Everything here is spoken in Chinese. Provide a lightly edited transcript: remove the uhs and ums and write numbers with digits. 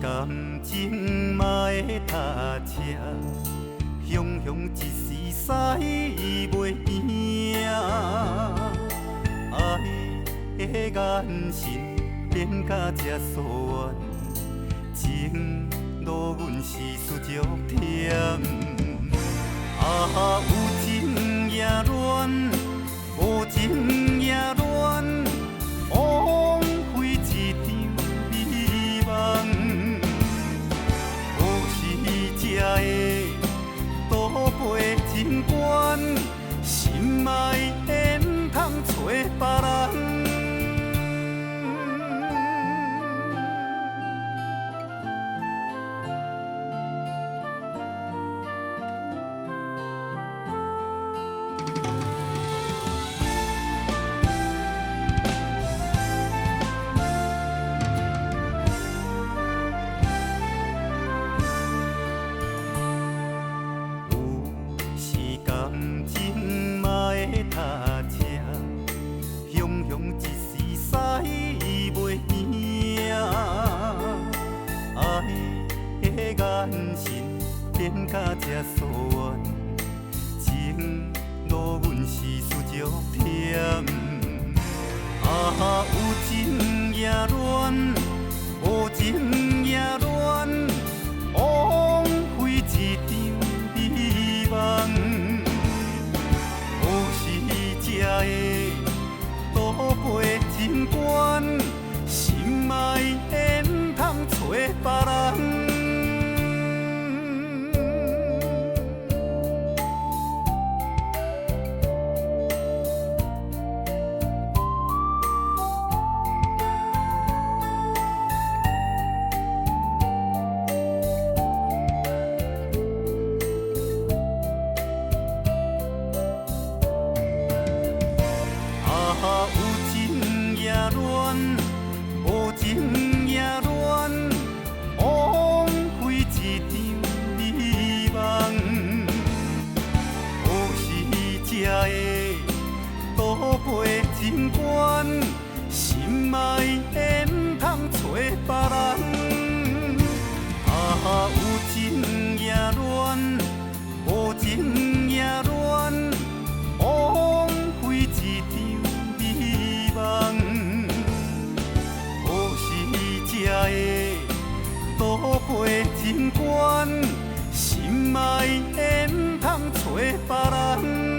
感情嘛会踏车，雄雄一时使袂赢。爱的眼神变甲这疏远，情路阮是输足忝。有情也乱，无情也乱，枉费一场美梦。有时才会倒飞真悬，心爱的毋通找别人。感情嘛会踏车，雄雄一时使袂赢。爱的眼神变甲这疏远，情路阮是输足忝。有情也乱，无情也乱，枉费一场美梦。才会倒飞真悬，心爱的毋通找别人。有情也乱，无情也乱，枉费一场美梦。有时才会倒飞真悬，心爱的毋通找别人。有情也乱，无情也乱，枉费一场美梦。有时才会倒飞真悬，心爱的毋通找别人。